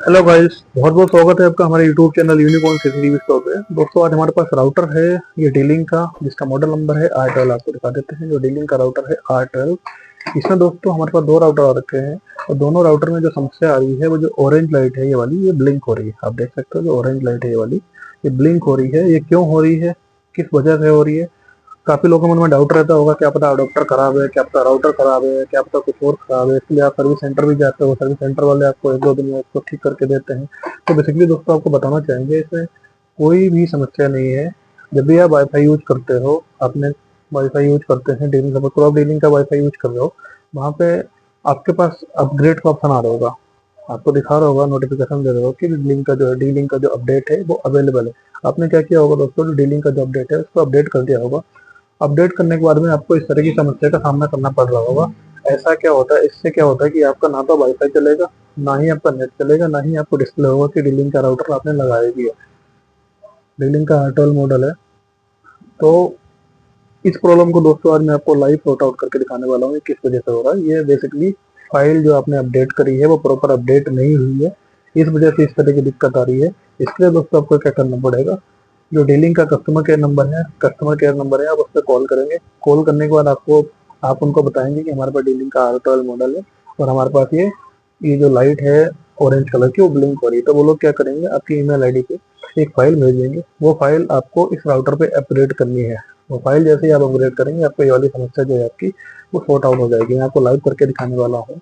Hello guys, बहुत बहुत स्वागत है आपका हमारे YouTube channel unicorn CCTV store पे। दोस्तों, आज हमारे पास राउटर है ये डीलिंक का, जिसका मॉडल नंबर है R12। आपको दिखा देते हैं। जो डीलिंक का राउटर है R12। इसमें दोस्तों हमारे पास दो राउटर आ रखे हैं और दोनों राउटर में जो समस्या आ रही है वो जो ऑरेंज लाइट है ये वाली, ये ब्लिंक हो रही है। आप देख सकते हो जो ऑरेंज लाइट है ये वाली, ये ब्लिंक हो रही है। ये क्यों हो रही है, किस वजह से हो रही है? काफी लोगों के मन में डाउट रहता होगा, क्या पता अडोप्टर खराब है, क्या पता राउटर खराब है, क्या पता कुछ और खराब है। इसलिए आप सर्विस सेंटर भी जाते हो, सर्विस सेंटर वाले आपको एक दो दिन में इसको ठीक करके देते हैं। तो बेसिकली दोस्तों आपको बताना चाहेंगे, इसमें कोई भी समस्या नहीं है। जब भी आप वाईफाई यूज करते हो, आपने वाईफाई यूज करते हैं डीलिंग का, तो आप डीलिंग का वाईफाई यूज कर रहे हो, वहाँ पे आपके पास अपग्रेड का ऑप्शन आ रहा होगा। आपको दिखा रहा होगा, नोटिफिकेशन दे रहा होगा कि डीलिंग का जो है, डीलिंग का जो अपडेट है वो अवेलेबल है। आपने क्या किया होगा दोस्तों, डीलिंग का जो अपडेट है उसको अपडेट कर दिया होगा। अपडेट करने के बाद में आपको इस तरह की समस्या का सामना करना पड़ रहा होगा। ऐसा क्या होता है, इससे क्या होता है कि आपका ना तो वाईफाई चलेगा, ना ही आपका नेट चलेगा, ना ही आपको डिस्प्ले होगा कि डीलिंग का राउटर आपने लगाया भी है। डीलिंग का R12 मॉडल है। तो इस प्रॉब्लम को दोस्तों आज मैं आपको लाइव सॉर्ट आउट करके दिखाने वाला हूँ कि किस वजह से हो रहा है। ये बेसिकली फाइल जो आपने अपडेट करी है वो प्रॉपर अपडेट नहीं हुई है, इस वजह से इस तरह की दिक्कत आ रही है। इसके लिए दोस्तों आपको क्या करना पड़ेगा, जो डीलिंग का कस्टमर केयर नंबर है, कस्टमर केयर नंबर है, आप उस पर कॉल करेंगे। कॉल करने के बाद आप उनको बताएंगे कि हमारे पास डीलिंग का R12 मॉडल है और हमारे पास ये जो लाइट है ऑरेंज कलर की वो ब्लिंक हो रही है। तो वो लोग क्या करेंगे, आपकी ईमेल आईडी पे एक फाइल भेज देंगे। वो फाइल आपको इस राउटर पे अपग्रेड करनी है। वो फाइल जैसे ही आप अपग्रेड करेंगे, आपको ये वाली समस्या जो है आपकी वो सॉर्ट आउट हो जाएगी। मैं आपको लाइव करके दिखाने वाला हूँ।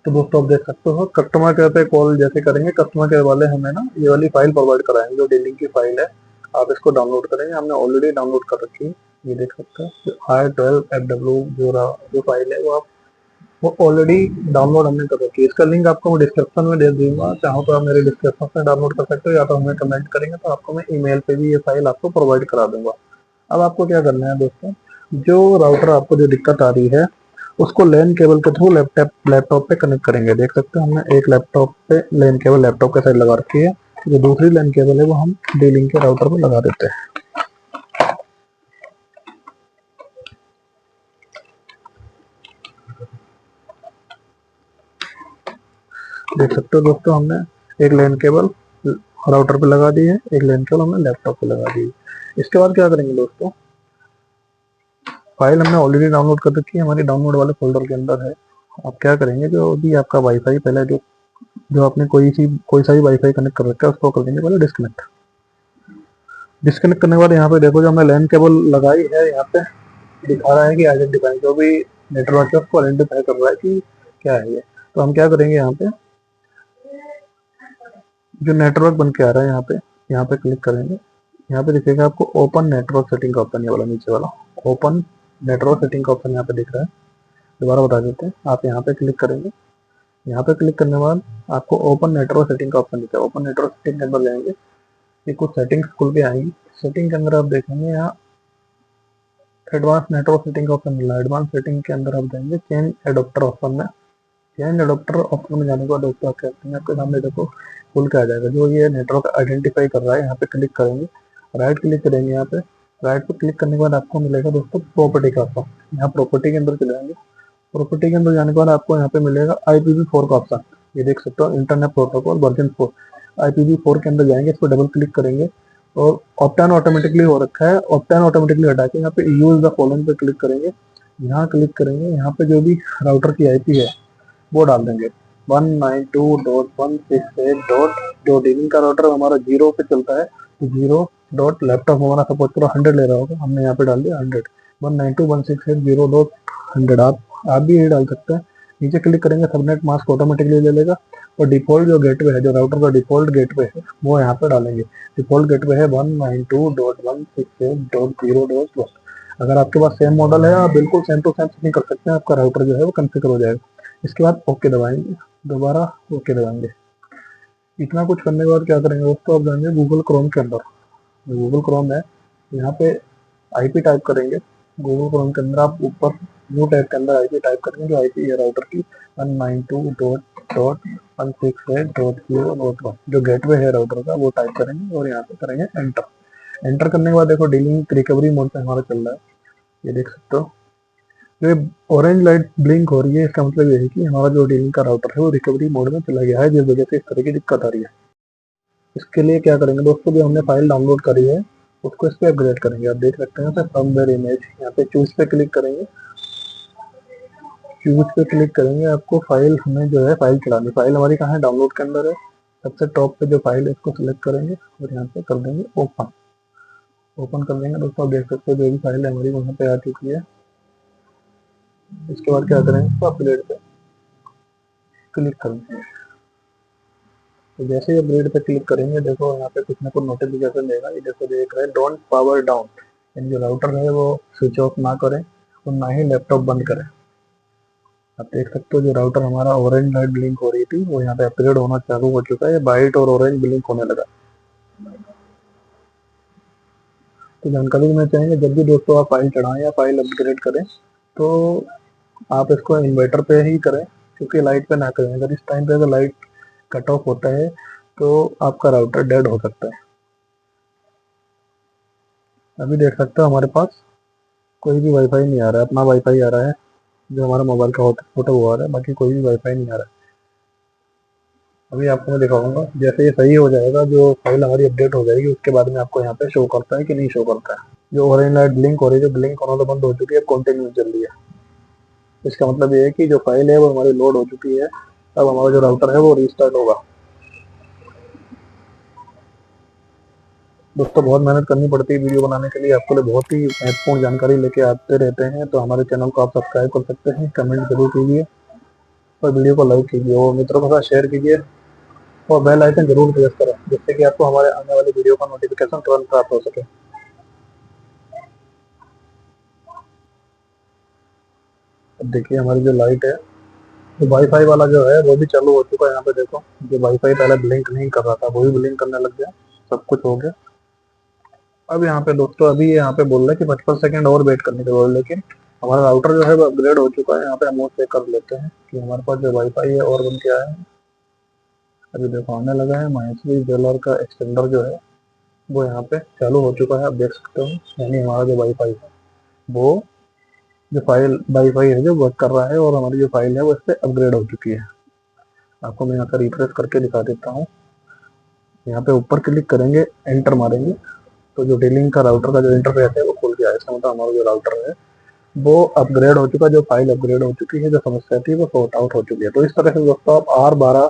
तो दोस्तों आप देख सकते हो, कस्टमर केयर पे कॉल जैसे करेंगे, कस्टमर केयर वाले हमें ना ये वाली फाइल प्रोवाइड कराएंगे, जो डीलिंग की फाइल है। आप इसको डाउनलोड करेंगे, हमने ऑलरेडी डाउनलोड कर रखी है। ये देख सकते हैं जो R12FW जो फाइल है वो ऑलरेडी डाउनलोड हमने कर रखी है। इसका लिंक आपको मैं डिस्क्रिप्शन में दे दूंगा, चाहो तो आप मेरे डिस्क्रिप्शन से डाउनलोड कर सकते हो, या तो हमें कमेंट करेंगे तो आपको मैं ईमेल पे भी ये फाइल आपको प्रोवाइड करा दूंगा। अब आपको क्या करना है दोस्तों, जो राउटर आपको जो दिक्कत आ रही है उसको लैन केबल के थ्रू लैपटॉप पे कनेक्ट करेंगे। देख सकते हैं हमने एक लैपटॉप पे लैन केबल लैपटॉप के साइड लगा रखी है। जो दूसरी लैन केबल है वो हम डीलिंग के राउटर पे लगा देते हैं। देख सकते हो दोस्तों, हमने एक लैन केबल राउटर पे लगा दी है, एक लैन केबल हमने लैपटॉप पे लगा दी है। इसके बाद क्या करेंगे दोस्तों, फाइल हमने ऑलरेडी डाउनलोड कर रखी है, हमारी डाउनलोड वाले फोल्डर के अंदर है। आप क्या करेंगे, जो भी आपका वाईफाई पहले जो जो आपने कोई सा भी वाईफाई कनेक्ट कर रखा है उसको कर देंगे पहले डिस्कनेक्ट। डिस्कनेक्ट करने के बाद यहाँ पे देखो, जो हमने लैन केबल लगाई है यहाँ पे दिखा रहा है कि आइडेंटिफाई, जो भी नेटवर्क है उसको आइडेंटिफाई कर रहा है कि क्या है ये। तो हम क्या करेंगे, यहाँ पे जो नेटवर्क बन के आ रहा है यहाँ पे क्लिक करेंगे। यहाँ पे दिखेगा आपको ओपन नेटवर्क सेटिंग का ऑप्शन, ये वाला नीचे वाला ओपन नेटवर्क सेटिंग का ऑप्शन यहाँ पे दिख रहा है। दोबारा बता देते हैं, आप यहाँ पे क्लिक करेंगे। यहाँ पे क्लिक करने के बाद आपको ओपन नेटवर्क सेटिंग का ऑप्शन दिखा है। ओपन नेटवर्क सेटिंग के अंदर जाएंगे, ये कुछ सेटिंग्स खुल के आएंगी। सेटिंग के अंदर आप देखेंगे यहाँ एडवांस नेटवर्क सेटिंग का ऑप्शन मिला है। एडवांस सेटिंग के अंदर आप जाएंगे चेंज एडोप्टर ऑप्शन में। चेंज एडोप्टर ऑप्शन में जाने के बाद दोस्तों आप क्या करेंगे, आपके सामने देखो खुल के आ जाएगा, जो ये नेटवर्क आइडेंटिफाई कर रहा है। यहाँ पे क्लिक करेंगे, राइट क्लिक करेंगे। यहाँ पे राइट पे क्लिक करने के बाद आपको मिलेगा दोस्तों प्रॉपर्टी का ऑप्शन। यहाँ प्रॉपर्टी के अंदर चले जाएंगे। प्रॉपर्टी के अंदर जाने के बाद आपको यहाँ पे मिलेगा IPv4 का ऑप्शन। ये देख सकते हो, इंटरनेट प्रोटोकॉल वर्जन 4। IPv4 के अंदर जाएंगे, इस पर डबल क्लिक करेंगे और ऑप्टन ऑटोमेटिकली हो रखा है, ऑप्टन ऑटोमेटिकली हटा के यहाँ पे यूज द फॉलोइंग पे क्लिक करेंगे। यहाँ क्लिक करेंगे, यहाँ पे जो भी राउटर की IP है वो डाल देंगे 192.168 डॉट, जो डीलिंग का राउटर हमारा 0 पे चलता है, तो 0 डॉट लैपटॉप हमारा सपोज करो 100 ले रहा होगा, हमने यहाँ पे डाल दिया 100। 192.168.0.100 आप भी यही डाल सकते हैं। नीचे क्लिक करेंगे, सबनेट मास्क ऑटोमेटिकली ले लेगा और डिफॉल्ट जो गेटवे है, जो राउटर का डिफॉल्ट गेटवे है वो यहाँ पे डालेंगे। डिफॉल्ट गेटवे है 192.168.0.1। अगर आपके पास सेम मॉडल है, आप बिल्कुल सेम टू सेम सेटिंग कर सकते हैं, आपका राउटर जो है वो कॉन्फ़िगर हो जाएगा। इसके बाद ओके दबाएंगे, दोबारा ओके दबाएंगे। इतना कुछ करने के बाद क्या करेंगे दोस्तों, आप जाएंगे गूगल क्रोम के अंदर। गूगल क्रोम है, यहाँ पे IP टाइप करेंगे। गूगल क्रोम के अंदर आप ऊपर न्यू टैब के अंदर IP टाइप करेंगे, जो IP है राउटर की 192.168.0.1, जो गेटवे है राउटर का वो टाइप करेंगे और यहाँ पे करेंगे एंटर। एंटर करने के बाद देखो डीलिंक रिकवरी मोड पे हमारा चल रहा है, ये देख सकते हो। ये ऑरेंज लाइट ब्लिंक हो रही है, इसका मतलब ये है कि हमारा जो डीलिंक का राउटर है वो रिकवरी मोड में चला गया है, जिस वजह से इस तरह की दिक्कत आ रही है। इसके लिए क्या करेंगे दोस्तों, जो हमने फाइल डाउनलोड करी है उसको इस पर अपग्रेड करेंगे। आप देख सकते हैं फर्मवेयर इमेज, यहाँ पे चूज पे क्लिक करेंगे। चूज पे क्लिक करेंगे, आपको फाइल हमें जो है फाइल चलानी। फाइल हमारी कहाँ है, डाउनलोड के अंदर है। सबसे टॉप पे जो फाइल है इसको सिलेक्ट करेंगे और यहाँ पे कर देंगे ओपन। ओपन कर देंगे दोस्तों, आप देख सकते हो जो भी फाइल है हमारी वहाँ पे आ चुकी है। इसके बाद क्या करेंगे, इसको अपग्रेड पे क्लिक करेंगे। तो जैसे ही अपग्रेड पे क्लिक करेंगे, देखो यहाँ पे कुछ ना कुछ नोटिफिकेशन देगा। ये देखो देख रहे हैं डोंट पावर डाउन, यानी जो राउटर है वो स्विच ऑफ ना करें और ना ही लैपटॉप बंद करें। आप देख सकते हो जो राउटर हमारा ऑरेंज लाइट ब्लिंक हो रही थी वो यहाँ पे अपग्रेड होना चालू हो चुका है, वाइट और ऑरेंज ब्लिंक होने लगा। तो जानकारी देना चाहेंगे, जब भी दोस्तों आप फाइल चढ़ाएं या फाइल अपग्रेड करें तो आप इसको इन्वर्टर पे ही करें, क्योंकि लाइट पे ना करें। अगर इस टाइम पे अगर लाइट कट ऑफ होता है तो आपका राउटर डेड हो सकता है। अभी देख सकते हो हमारे पास कोई भी वाईफाई नहीं आ रहा है, अपना वाईफाई आ रहा है जो हमारा मोबाइल का होता हुआ आ रहा है, बाकी कोई भी वाईफाई नहीं आ रहा है। अभी आपको मैं दिखाऊंगा, जैसे ये सही हो जाएगा, जो फाइल हमारी अपडेट हो जाएगी उसके बाद में आपको यहाँ पे शो करता है कि नहीं शो करता है। जो ऑरेंज लाइट ब्लिंक हो रही है, जो ब्लिंक होना तो बंद हो चुकी है, कंटिन्यू चल रही है। इसका मतलब ये है कि जो फाइल है वो हमारी लोड हो चुकी है। अब हमारा जो राउटर है वो रीस्टार्ट होगा। दोस्तों बहुत मेहनत करनी पड़ती है वीडियो बनाने के लिए, आपके लिए बहुत ही महत्वपूर्ण जानकारी लेके आते रहते हैं। तो हमारे चैनल को आप सब्सक्राइब कर सकते हैं, कमेंट जरूर कीजिए और वीडियो को लाइक कीजिए और मित्रों के साथ शेयर कीजिए और बेल आइकन जरूर प्रेस करें, जिससे कि आपको हमारे आने वाले वीडियो का नोटिफिकेशन तुरंत प्राप्त हो सके। अब देखिए हमारी जो लाइट है, तो वाईफाई वाला जो है वो भी चालू हो चुका है। यहाँ पे देखो, जो वाईफाई पहले ब्लिंक नहीं कर रहा था वो भी ब्लिंक करने लग गया, सब कुछ हो गया। अब यहाँ पे दोस्तों अभी यहाँ पे बोल रहे हैं कि 55 सेकंड और वेट करने के बाद, लेकिन हमारा राउटर जो है वो अपग्रेड हो चुका है। यहाँ पे हम और चेक कर लेते हैं कि हमारे पास जो वाईफाई है और बन के आया है। अभी देखो आने लगा है, माइनसली जेलर का एक्सटेंडर जो है वो यहाँ पे चालू हो चुका है, आप देख सकते हो। यानी हमारा जो वाईफाई है वो, जो फाइल वाईफाई है जो वर्क कर रहा है और हमारी जो फाइल है वो इस पर अपग्रेड हो चुकी है। आपको मैं यहाँ पर रिफ्रेश करके दिखा देता हूँ। यहाँ पे ऊपर क्लिक करेंगे, एंटर मारेंगे, तो जो डीलिंक का राउटर का जो इंटरफेस है वो खुल गया है। इसका मतलब हमारा जो राउटर है वो अपग्रेड हो चुका, जो फाइल अपग्रेड हो चुकी है, जो समस्या थी वो सॉर्ट आउट हो चुकी है। तो इस तरह से दोस्तों आप R12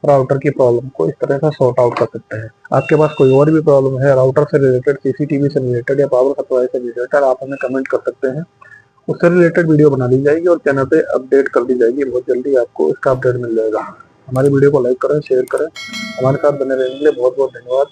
राउटर की प्रॉब्लम को इस तरह से सॉर्ट आउट कर सकते हैं। आपके पास कोई और भी प्रॉब्लम है राउटर से रिलेटेड, सीसीटीवी से रिलेटेड या पावर सप्लाई से रिलेटेड, आप हमें कमेंट कर सकते हैं। उससे रिलेटेड वीडियो बना दी जाएगी और चैनल पे अपडेट कर दी जाएगी। बहुत जल्दी आपको इसका अपडेट मिल जाएगा। हमारी वीडियो को लाइक करें, शेयर करें, हमारे साथ बने रहने के लिए बहुत बहुत धन्यवाद।